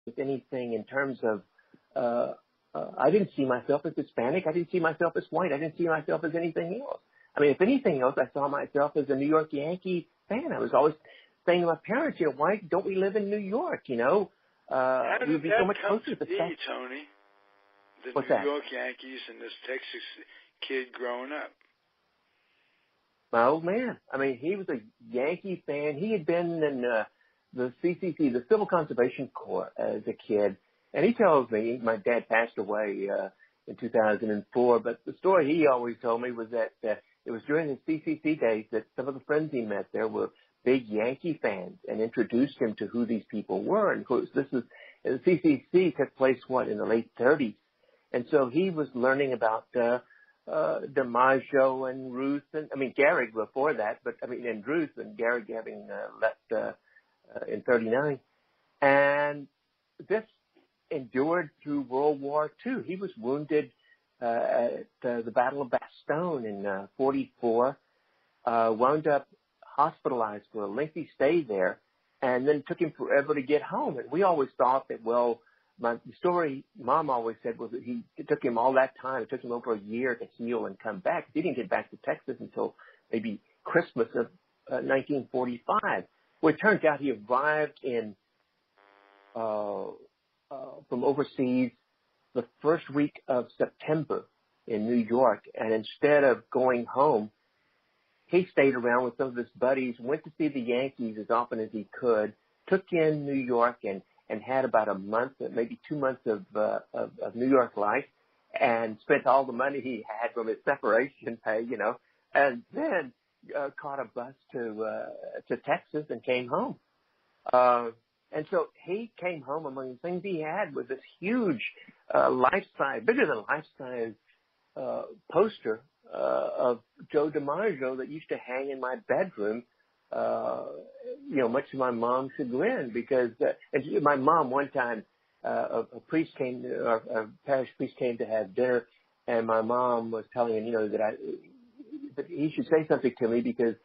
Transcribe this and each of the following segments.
with anything in terms of, I didn't see myself as Hispanic. I didn't see myself as white. I didn't see myself as anything else. I mean, if anything else, I saw myself as a New York Yankee fan. I was always saying to my parents, why don't we live in New York, How did we'd be that so much come closer to to be, Tony? The What's New that? York Yankees and this Texas kid growing up. My old man. I mean, he was a Yankee fan. He had been in the CCC, the Civil Conservation Corps, as a kid. And he tells me, my dad passed away in 2004, but the story he always told me was that it was during his CCC days that some of the friends he met there were big Yankee fans and introduced him to who these people were. And of course, the CCC took place, in the late 30s. And so he was learning about DiMaggio and Ruth, and Gehrig before that, and Ruth and Gehrig having left in 39. And this endured through World War II. He was wounded at the Battle of Bastogne in 44, wound up hospitalized for a lengthy stay there, and then it took him forever to get home. And we always thought that, the story Mom always said was that it took him all that time. It took him over a year to heal and come back. He didn't get back to Texas until maybe Christmas of 1945. Well, it turns out he arrived in from overseas the first week of September in New York, and instead of going home, he stayed around with some of his buddies, went to see the Yankees as often as he could, took in New York and had about a month, maybe 2 months of New York life, and spent all the money he had from his separation pay, and then caught a bus to Texas and came home. And so he came home. Among the things he had was this huge life-size, bigger than life-size poster of Joe DiMaggio that used to hang in my bedroom, much to my mom's chagrin, because and my mom one time, a priest came, a parish priest came to have dinner, and my mom was telling him, that he should say something to me because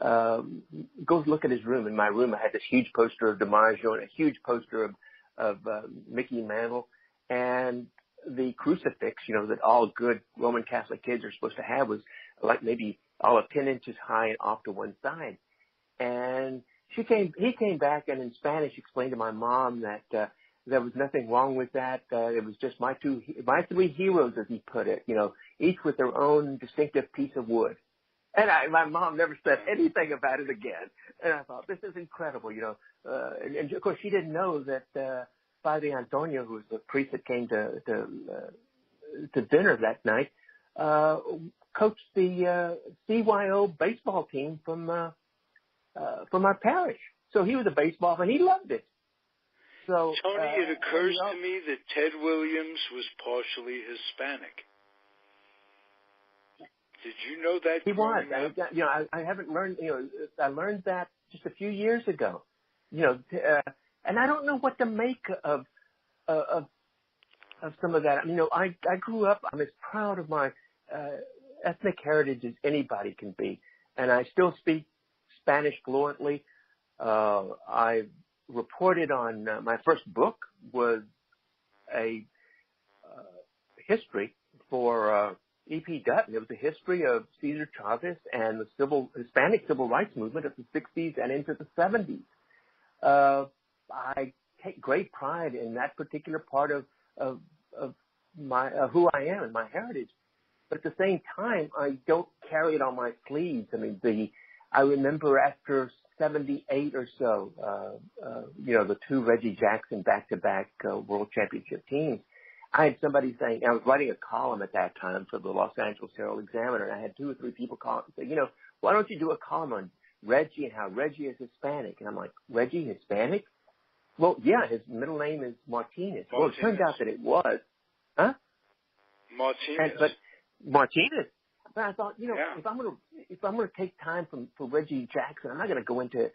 go look at his room. In my room, I had this huge poster of DiMaggio and a huge poster of Mickey Mantle, and the crucifix, that all good Roman Catholic kids are supposed to have was like maybe all of 10 inches high and off to one side. And he came back and in Spanish explained to my mom that there was nothing wrong with that. It was just my three heroes, as he put it, each with their own distinctive piece of wood. And my mom never said anything about it again. And I thought, this is incredible, and of course she didn't know that Padre Antonio, who was the priest that came to dinner that night, coached the CYO baseball team from our parish. So he was a baseball fan. He loved it. So Tony, it occurs to me that Ted Williams was partially Hispanic. Did you know that? He was. I haven't learned. I learned that just a few years ago. And I don't know what to make of some of that. I grew up. I'm as proud of my ethnic heritage as anybody can be, and I still speak Spanish fluently. I reported on my first book was a history for E.P. Dutton. It was a history of Cesar Chavez and the Hispanic civil rights movement of the 60s and into the 70s. I take great pride in that particular part of my who I am and my heritage. But at the same time, I don't carry it on my sleeves. I remember after 78 or so, the two Reggie Jackson back-to-back World Championship teams, I had somebody saying, I was writing a column at that time for the Los Angeles Herald-Examiner, and I had 2 or 3 people call and say, why don't you do a column on Reggie and how Reggie is Hispanic? And I'm like, Reggie Hispanic? Well, yeah, his middle name is Martinez. Well, it turned out that it was. Huh? Martinez. But Martinez. But I thought, if I'm gonna take time for Reggie Jackson, I'm not gonna go into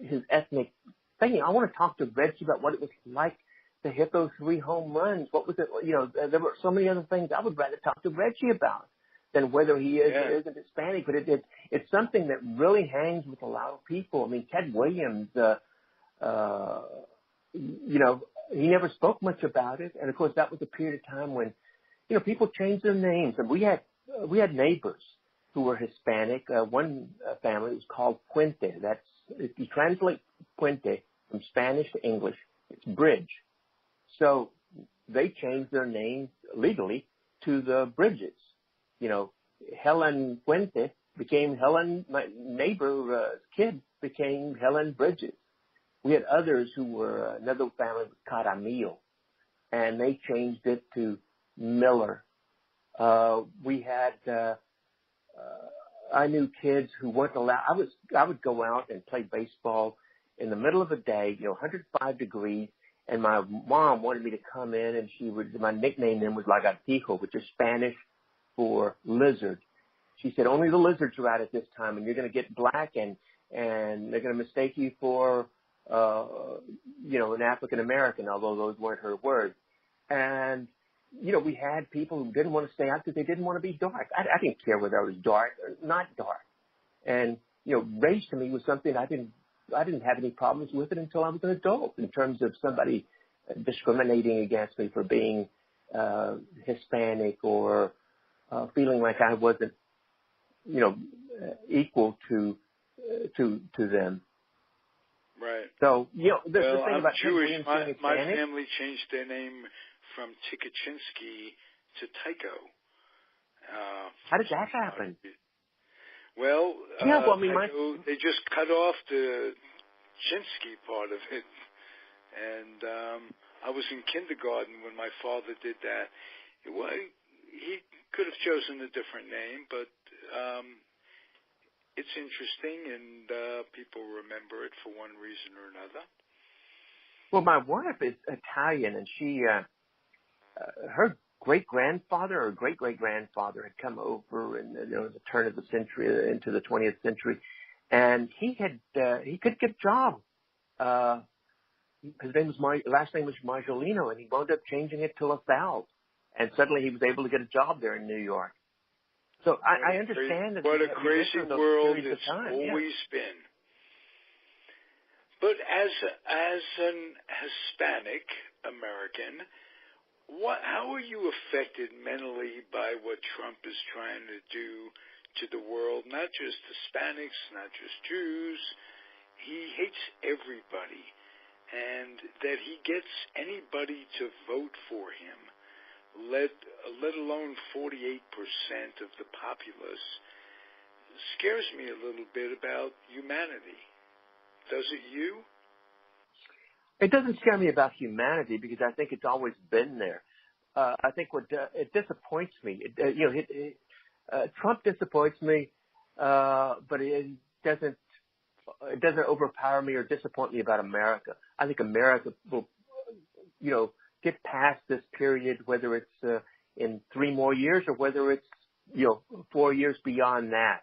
his ethnic thing. I want to talk to Reggie about what it was like to hit those 3 home runs. What was it? There were so many other things I would rather talk to Reggie about than whether he is or isn't Hispanic. But it's something that really hangs with a lot of people. Ted Williams, he never spoke much about it. And of course, that was a period of time when, people changed their names. And we had neighbors who were Hispanic. One family was called Puente. If you translate Puente from Spanish to English, it's bridge. So they changed their name legally to the Bridges. Helen Puente became Helen, my neighbor kid became Helen Bridges. We had others who were, another family was Caramillo, and they changed it to Miller. We had, I knew kids who weren't allowed. I would go out and play baseball in the middle of the day, 105 degrees, and my mom wanted me to come in, and my nickname then was Lagartijo, which is Spanish for lizard. She said, only the lizards are out at this time, and you're going to get black, and they're going to mistake you for, an African American, although those weren't her words. And, we had people who didn't want to stay out because they didn't want to be dark. I didn't care whether I was dark or not dark. And, race to me was something I didn't have any problems with it until I was an adult in terms of somebody discriminating against me for being Hispanic or feeling like I wasn't, equal to them. Right. So, the thing I'm about Jewish. Hispanic, My family changed their name from Tikachinsky to Tycho. How did that happen? Well, Tycho, they just cut off the Chinsky part of it. And I was in kindergarten when my father did that. He could have chosen a different name, but it's interesting, and people remember it for one reason or another. Well, my wife is Italian, and she, her great-grandfather or great-great-grandfather had come over in the turn of the century into the 20th century, and he could get a job. His last name was Marjolino, and he wound up changing it to LaSalle, and suddenly he was able to get a job there in New York. So I understand that. What a crazy world it's always been. But as an Hispanic American, how are you affected mentally by what Trump is trying to do to the world? Not just Hispanics, not just Jews. He hates everybody, and that he gets anybody to vote for him, let alone 48% of the populace, scares me a little bit about humanity. Does it you? It doesn't scare me about humanity because I think it's always been there. I think it disappoints me. Trump disappoints me, but it doesn't overpower me or disappoint me about America. I think America will, get past this period, whether it's in 3 more years or whether it's 4 years beyond that.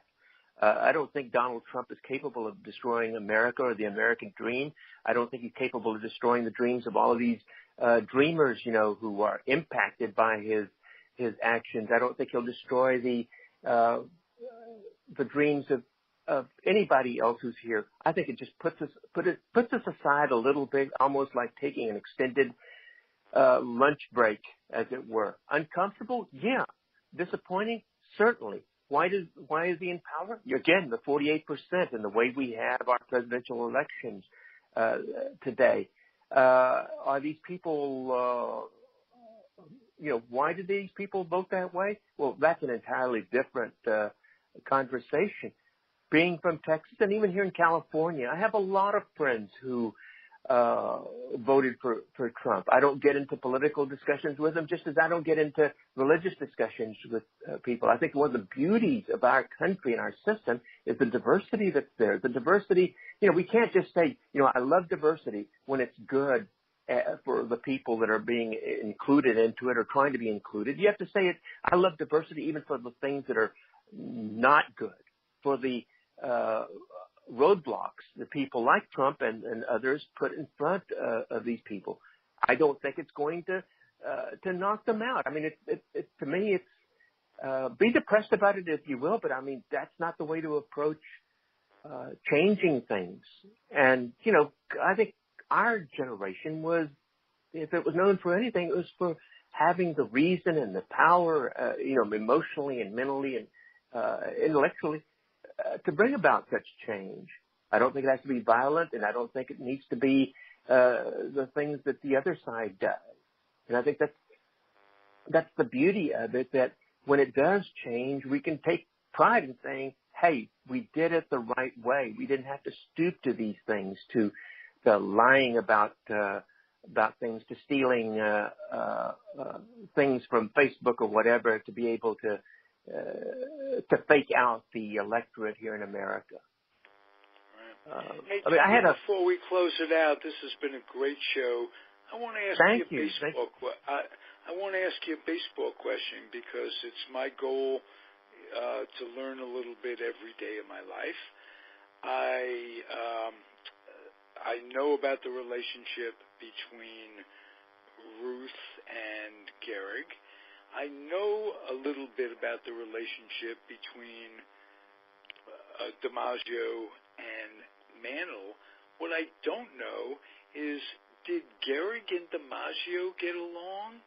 I don't think Donald Trump is capable of destroying America or the American dream. I don't think he's capable of destroying the dreams of all of these dreamers, who are impacted by his actions. I don't think he'll destroy the dreams of anybody else who's here. I think it just puts us aside a little bit, almost like taking an extended lunch break, as it were. Uncomfortable? Yeah. Disappointing? Certainly. Why is he in power? Again, the 48% and the way we have our presidential elections today. Are these people, why did these people vote that way? Well, that's an entirely different conversation. Being from Texas and even here in California, I have a lot of friends who voted for Trump. I don't get into political discussions with them, just as I don't get into religious discussions with people. I think one of the beauties of our country and our system is the diversity that's there. The diversity, we can't just say, I love diversity when it's good for the people that are being included into it or trying to be included. You have to say it. I love diversity even for the things that are not good, for the roadblocks that people like Trump and others put in front of these people. I don't think it's going to knock them out. I mean, to me, it's be depressed about it if you will, but I mean, that's not the way to approach changing things. And, I think our generation was, if it was known for anything, it was for having the reason and the power, emotionally and mentally and intellectually, to bring about such change. I don't think it has to be violent, and I don't think it needs to be the things that the other side does. And I think that's the beauty of it, that when it does change, we can take pride in saying, hey, we did it the right way. We didn't have to stoop to these things, to lying about things, to stealing things from Facebook or whatever, to be able to fake out the electorate here in America. Hey, before we close it out, this has been a great show. I want to ask you a baseball question, because it's my goal to learn a little bit every day of my life. I know about the relationship between Ruth and Gehrig. I know a little bit about the relationship between DiMaggio and Mantle. What I don't know is, did Gehrig and DiMaggio get along?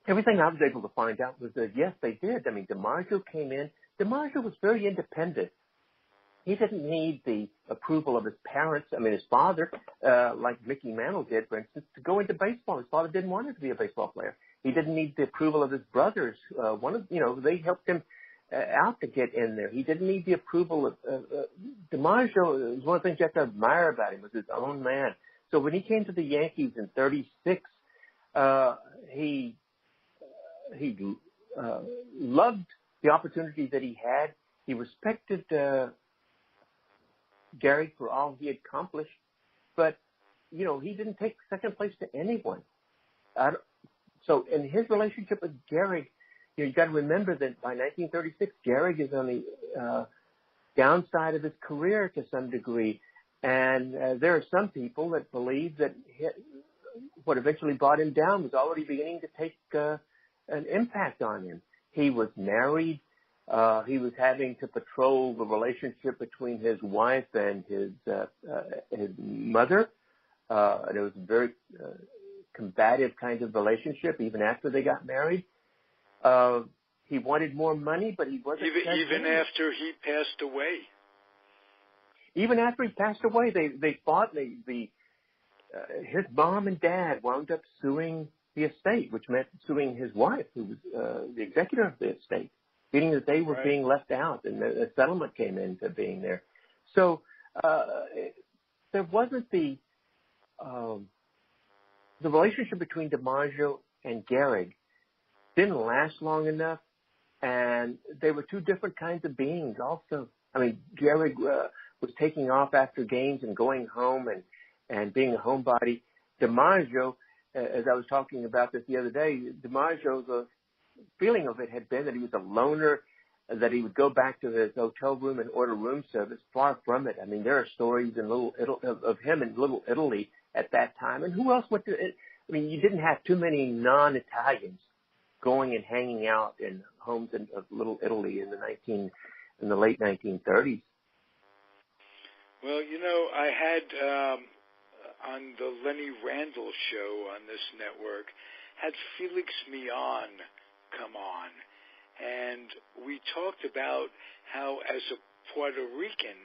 Everything I was able to find out was that, yes, they did. I mean, DiMaggio came in. DiMaggio was very independent. He didn't need the approval of his parents, his father, like Mickey Mantle did, for instance, to go into baseball. His father didn't want him to be a baseball player. He didn't need the approval of his brothers. They helped him out to get in there. He didn't need the approval of DiMaggio. One of the things you have to admire about him was his own man. So when he came to the Yankees in '36, he loved the opportunity that he had. He respected Gehrig for all he had accomplished, but he didn't take second place to anyone. So in his relationship with Gehrig, you got to remember that by 1936, Gehrig is on the downside of his career to some degree, and there are some people that believe that what eventually brought him down was already beginning to take an impact on him. He was married. He was having to patrol the relationship between his wife and his mother. And it was a very combative kind of relationship, even after they got married. He wanted more money, but he wasn't. Even after he passed away. Even after he passed away, they fought. His mom and dad wound up suing the estate, which meant suing his wife, who was the executor of the estate, feeling that they were being left out, and a settlement came into being there. So there wasn't the relationship between DiMaggio and Gehrig didn't last long enough, and they were two different kinds of beings also. Gehrig was taking off after games and going home and being a homebody. DiMaggio, as I was talking about this the other day, DiMaggio's feeling of it had been that he was a loner, that he would go back to his hotel room and order room service. Far from it. There are stories of him in Little Italy at that time. And who else went to it? You didn't have too many non-Italians going and hanging out in homes of Little Italy in the late 1930s. Well, I had on the Lenny Randall show on this network, had Felix Millan come on, and we talked about how, as a Puerto Rican,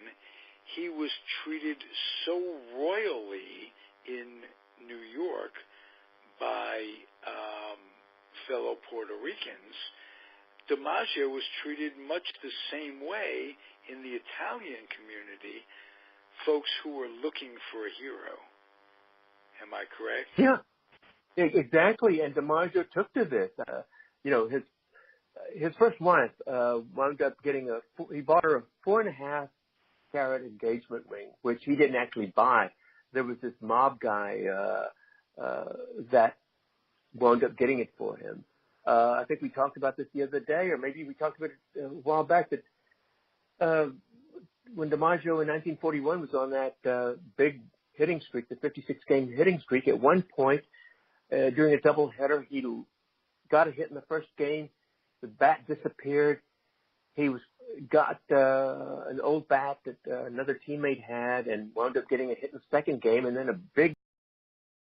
he was treated so royally in New York by fellow Puerto Ricans. DiMaggio was treated much the same way in the Italian community, folks who were looking for a hero. Am I correct? Yeah, exactly. And DiMaggio took to this. His first wife wound up he bought her a 4.5 carat engagement ring, which he didn't actually buy. There was this mob guy that wound up getting it for him. I think we talked about this the other day, or maybe we talked about it a while back, that when DiMaggio in 1941 was on that big hitting streak, the 56-game hitting streak, at one point during a doubleheader, he got a hit in the first game. The bat disappeared. He was got an old bat that another teammate had and wound up getting a hit in the second game, and then a big